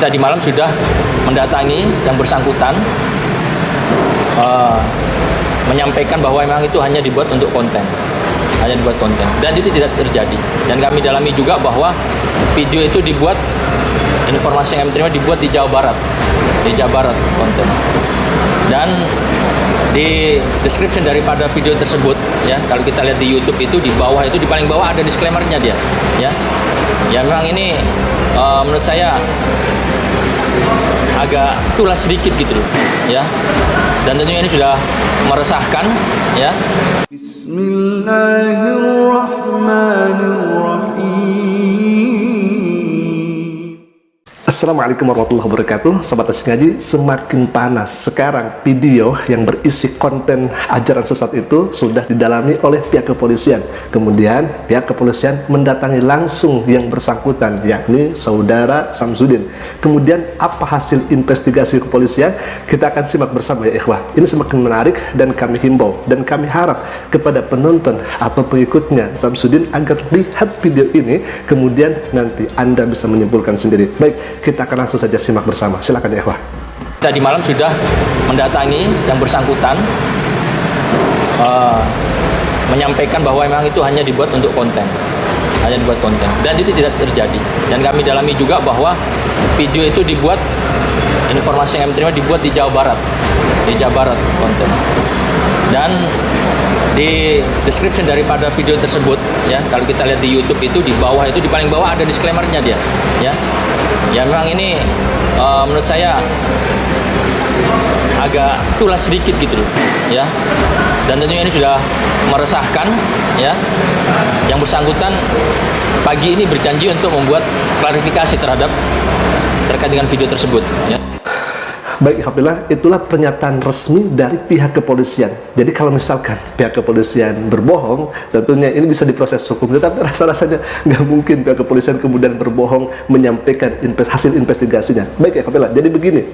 Tadi malam sudah mendatangi yang bersangkutan, menyampaikan bahwa memang itu hanya dibuat untuk konten, dan itu tidak terjadi. Dan kami dalami juga bahwa video itu dibuat, informasi yang kami terima dibuat di Jawa Barat konten. Dan di description daripada video tersebut, ya, kalau kita lihat di YouTube itu di bawah itu, di paling bawah ada disclaimer-nya dia, ya. Ya memang ini menurut saya agak tulas sedikit gitu loh, ya. Dan tentunya ini sudah meresahkan, ya. Assalamualaikum warahmatullahi wabarakatuh. Sobat Asyik Ngaji, semakin panas. Sekarang video yang berisi konten ajaran sesat itu sudah didalami oleh pihak kepolisian. Kemudian pihak kepolisian mendatangi langsung yang bersangkutan, yakni saudara Samsudin. Kemudian apa hasil investigasi kepolisian? Kita akan simak bersama ya ikhwah. Ini semakin menarik dan kami himbau dan kami harap kepada penonton atau pengikutnya Samsudin agar lihat video ini, kemudian nanti Anda bisa menyimpulkan sendiri. Baik, kita akan langsung saja simak bersama. Silakan ya ikhwah. Tadi malam sudah mendatangi yang bersangkutan, menyampaikan bahwa memang itu hanya dibuat untuk konten, dan itu tidak terjadi. Dan kami dalami juga bahwa video itu dibuat, informasi yang kami terima dibuat di Jawa Barat konten. Dan di description daripada video tersebut, ya, kalau kita lihat di YouTube itu di bawah itu, di paling bawah ada disclaimer-nya dia, ya. Ya memang ini menurut saya agak tulas sedikit gitu loh, ya. Dan tentunya ini sudah meresahkan, ya. Yang bersangkutan pagi ini berjanji untuk membuat klarifikasi terkait dengan video tersebut, ya. Baik, alhamdulillah, itulah pernyataan resmi dari pihak kepolisian. Jadi kalau misalkan pihak kepolisian berbohong, tentunya ini bisa diproses hukum. Tetapi rasa-rasanya nggak mungkin pihak kepolisian kemudian berbohong menyampaikan hasil investigasinya. Baik, alhamdulillah. Jadi begini,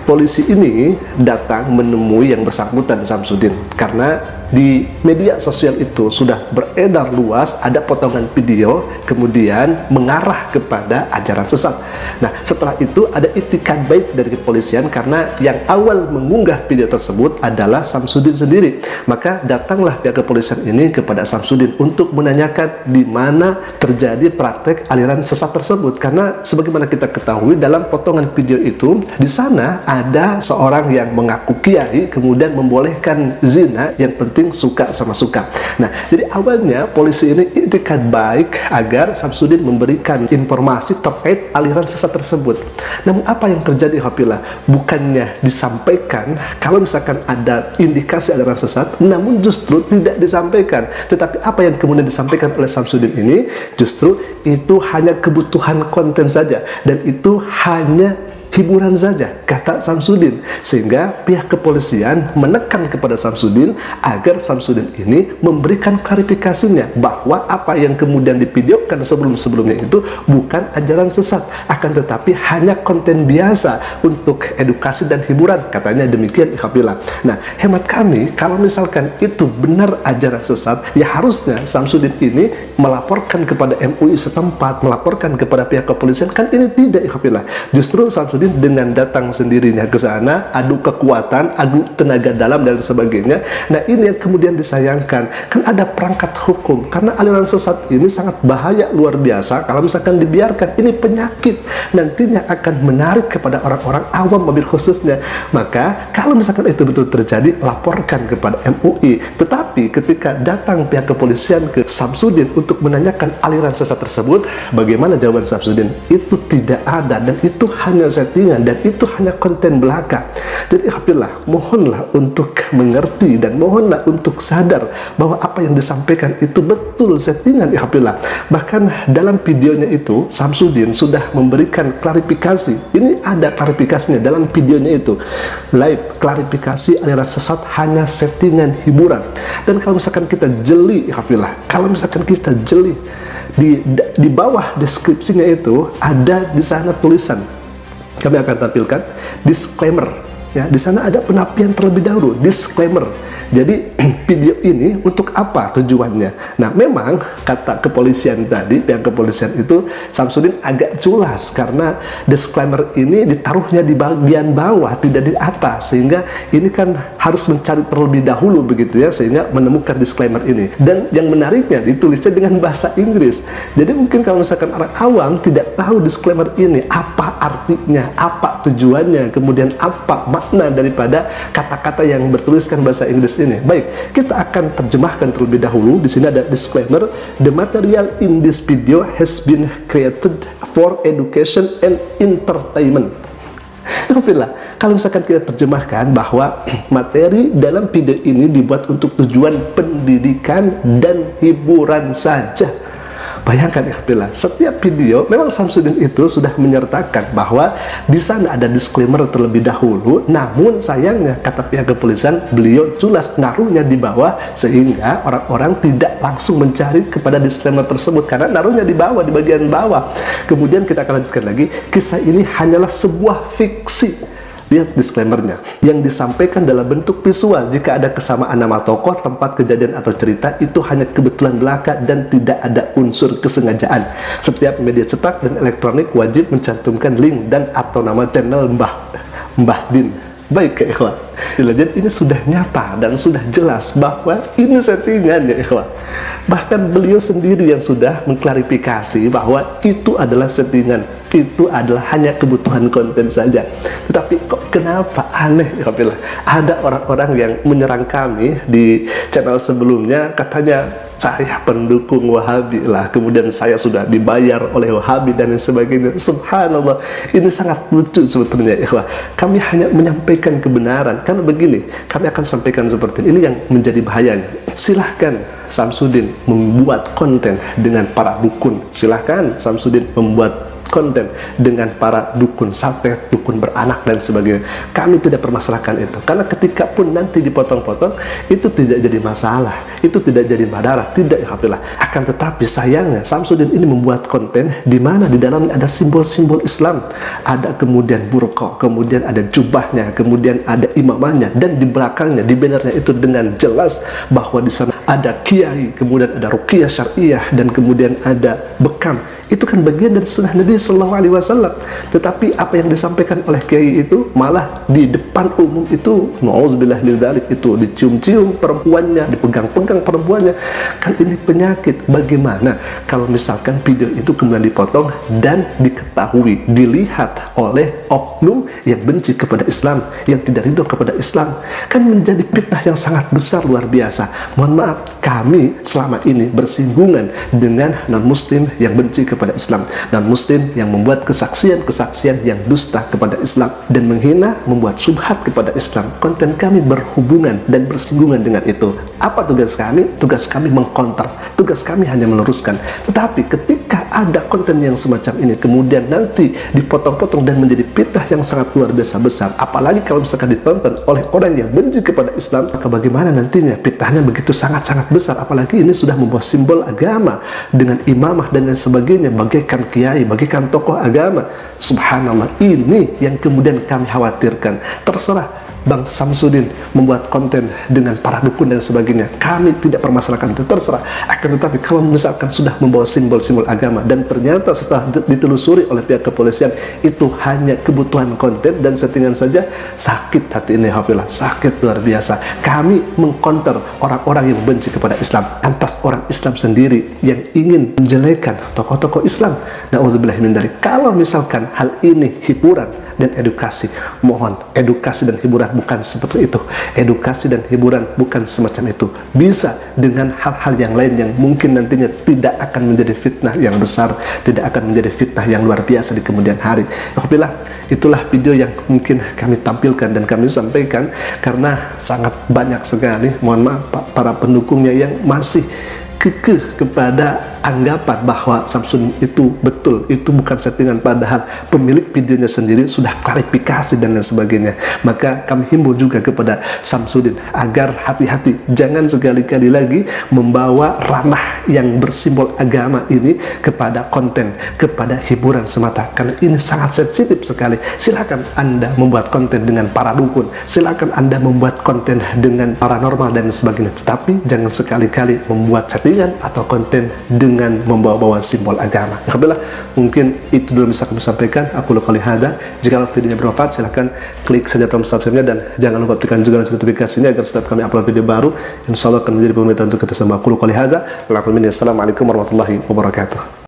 polisi ini datang menemui yang bersangkutan Samsudin karena di media sosial itu sudah beredar luas ada potongan video kemudian mengarah kepada ajaran sesat. Nah, setelah itu ada itikat baik dari kepolisian karena yang awal mengunggah video tersebut adalah Samsudin sendiri. Maka datanglah pihak kepolisian ini kepada Samsudin untuk menanyakan di mana terjadi praktek aliran sesat tersebut, karena sebagaimana kita ketahui dalam potongan video itu di sana ada seorang yang mengaku kiai kemudian membolehkan zina, yang penting suka sama suka. Nah, jadi awalnya polisi ini itikat baik agar Samsudin memberikan informasi terkait aliran sesat tersebut. Namun apa yang terjadi Hafillah? Bukannya disampaikan kalau misalkan ada indikasi aliran sesat, namun justru tidak disampaikan. Tetapi apa yang kemudian disampaikan oleh Samsudin ini justru itu hanya kebutuhan konten saja, dan itu hanya hiburan saja, kata Samsudin. Sehingga pihak kepolisian menekan kepada Samsudin agar Samsudin ini memberikan klarifikasinya bahwa apa yang kemudian divideokan sebelum-sebelumnya itu bukan ajaran sesat, akan tetapi hanya konten biasa untuk edukasi dan hiburan, katanya demikian ikhafillah. Nah, hemat kami, kalau misalkan itu benar ajaran sesat, ya harusnya Samsudin ini melaporkan kepada MUI setempat, melaporkan kepada pihak kepolisian. Kan ini tidak ikhafillah. Justru Samsudin dengan datang sendirinya ke sana, adu kekuatan, adu tenaga dalam dan sebagainya. Nah, ini yang kemudian disayangkan. Kan ada perangkat hukum, karena aliran sesat ini sangat bahaya luar biasa. Kalau misalkan dibiarkan, ini penyakit nantinya akan menarik kepada orang-orang awam mobil khususnya. Maka kalau misalkan itu betul terjadi, laporkan kepada MUI. Tetapi ketika datang pihak kepolisian ke Samsudin untuk menanyakan aliran sesat tersebut, bagaimana jawaban Samsudin? Itu tidak ada, dan itu hanya dan itu hanya konten belaka. Jadi alhamdulillah, mohonlah untuk mengerti dan mohonlah untuk sadar bahwa apa yang disampaikan itu betul settingan alhamdulillah. Bahkan dalam videonya itu Samsudin sudah memberikan klarifikasi. Ini ada klarifikasinya dalam videonya itu. Live klarifikasi aliran sesat hanya settingan hiburan. Dan kalau misalkan kita jeli alhamdulillah, kalau misalkan kita jeli di bawah deskripsinya itu ada di sana tulisan, kami akan tampilkan disclaimer, ya. Di sana ada penapian terlebih dahulu, disclaimer. Jadi video ini untuk apa tujuannya? Nah, memang kata kepolisian tadi, pihak kepolisian itu, Samsudin agak culas karena disclaimer ini ditaruhnya di bagian bawah, tidak di atas, sehingga ini kan harus mencari terlebih dahulu begitu ya, sehingga menemukan disclaimer ini. Dan yang menariknya ditulisnya dengan bahasa Inggris. Jadi mungkin kalau misalkan orang awam tidak tahu disclaimer ini apa artinya, apa tujuannya, kemudian apa makna daripada kata-kata yang bertuliskan bahasa Inggris ini. Baik, kita akan terjemahkan terlebih dahulu. Di sini ada disclaimer: the material in this video has been created for education and entertainment. Alhamdulillah, kalau misalkan kita terjemahkan bahwa materi dalam video ini dibuat untuk tujuan pendidikan dan hiburan saja. Bayangkan ya, Alhamdulillah, setiap video memang Samsudin itu sudah menyertakan bahwa di sana ada disclaimer terlebih dahulu. Namun sayangnya kata pihak kepolisian, beliau jelas naruhnya di bawah sehingga orang-orang tidak langsung mencari kepada disclaimer tersebut karena naruhnya di bawah, di bagian bawah. Kemudian kita akan lanjutkan lagi, kisah ini hanyalah sebuah fiksi. Lihat disclaimernya, yang disampaikan dalam bentuk visual. Jika ada kesamaan nama tokoh, tempat kejadian atau cerita, itu hanya kebetulan belaka dan tidak ada unsur kesengajaan. Setiap media cetak dan elektronik wajib mencantumkan link dan atau nama channel Mbah Din. Baik ya ikhwan, jadi ini sudah nyata dan sudah jelas bahwa ini settingan ya ikhwan. Bahkan beliau sendiri yang sudah mengklarifikasi bahwa itu adalah settingan, itu adalah hanya kebutuhan konten saja. Tetapi kok kenapa aneh ya, ada orang-orang yang menyerang kami di channel sebelumnya, katanya saya pendukung Wahabi lah, kemudian saya sudah dibayar oleh Wahabi dan lain sebagainya. Subhanallah, ini sangat lucu sebetulnya ya. Kami hanya menyampaikan kebenaran. Karena begini, kami akan sampaikan seperti ini yang menjadi bahayanya. Silahkan Samsudin membuat konten dengan para dukun, silahkan Samsudin membuat konten dengan para dukun santet, dukun beranak dan sebagainya. Kami tidak permasalahkan itu, karena ketika pun nanti dipotong-potong itu tidak jadi masalah, itu tidak jadi madarat, tidak ya Alhamdulillah. Akan tetapi sayangnya Samsudin ini membuat konten di mana di dalamnya ada simbol-simbol Islam, ada kemudian burqa, kemudian ada jubahnya, kemudian ada imamahnya, dan di belakangnya, di bannernya itu dengan jelas bahwa di sana ada kiai, kemudian ada ruqyah syariah, dan kemudian ada bekam. Itu kan bagian dari sunnah Nabi Sallallahu Alaihi Wasallam. Tetapi apa yang disampaikan oleh kiai itu malah di depan umum itu, nauzubillah min dzalik, itu dicium-cium perempuannya, dipegang-pegang perempuannya. Kan ini penyakit. Bagaimana kalau misalkan video itu kemudian dipotong dan diketahui, dilihat oleh oknum yang benci kepada Islam, yang tidak ridho kepada Islam? Kan menjadi fitnah yang sangat besar, luar biasa. Mohon maaf, kami selama ini bersinggungan dengan non-muslim yang benci kepada Islam, dan muslim yang membuat kesaksian-kesaksian yang dusta kepada Islam dan menghina, membuat syubhat kepada Islam. Konten kami berhubungan dan bersinggungan dengan itu. Apa tugas kami? Tugas kami mengkonter, tugas kami hanya meluruskan. Tetapi ketika ada konten yang semacam ini kemudian nanti dipotong-potong dan menjadi fitnah yang sangat luar biasa besar, apalagi kalau misalkan ditonton oleh orang yang benci kepada Islam, maka bagaimana nantinya? Fitnahnya begitu sangat-sangat besar. Apalagi ini sudah membawa simbol agama dengan imamah dan lain sebagainya, bagaikan kiai, bagaikan tokoh agama. Subhanallah, ini yang kemudian kami khawatirkan. Terserah Bang Samsudin membuat konten dengan para dukun dan sebagainya, kami tidak permasalahkan, itu terserah. Akan tetapi kalau misalkan sudah membawa simbol-simbol agama dan ternyata setelah ditelusuri oleh pihak kepolisian itu hanya kebutuhan konten dan settingan saja, sakit hati ini Alhamdulillah, sakit luar biasa. Kami mengkonter orang-orang yang benci kepada Islam, lantas orang Islam sendiri yang ingin menjelekan tokoh-tokoh Islam. Nauzubillah min dzalik. Kalau misalkan hal ini hiburan dan edukasi, mohon, edukasi dan hiburan bukan seperti itu. Edukasi dan hiburan bukan semacam itu. Bisa dengan hal-hal yang lain yang mungkin nantinya tidak akan menjadi fitnah yang besar, tidak akan menjadi fitnah yang luar biasa di kemudian hari. Alhamdulillah, itulah video yang mungkin kami tampilkan dan kami sampaikan karena sangat banyak sekali, mohon maaf, para pendukungnya yang masih kekeh kepada anggapan bahwa Samsudin itu betul, itu bukan settingan, padahal pemilik videonya sendiri sudah klarifikasi dan lain sebagainya. Maka kami himbau juga kepada Samsudin agar hati-hati, jangan sekali-kali lagi membawa ranah yang bersimbol agama ini kepada konten, kepada hiburan semata, karena ini sangat sensitif sekali. Silakan Anda membuat konten dengan para dukun, silakan Anda membuat konten dengan paranormal dan sebagainya, tetapi jangan sekali-kali membuat settingan atau konten dengan membawa-bawa simbol agama. Alhamdulillah, mungkin itu dulu bisa kami sampaikan. Aku qouli hadza. Jika videonya bermanfaat, silahkan klik saja tombol subscribe-nya dan jangan lupa tekan juga notifikasinya agar setiap kami upload video baru, insya Allah akan menjadi pemberitahuan untuk kita semua. Aku qouli hadza. Assalamualaikum warahmatullahi wabarakatuh.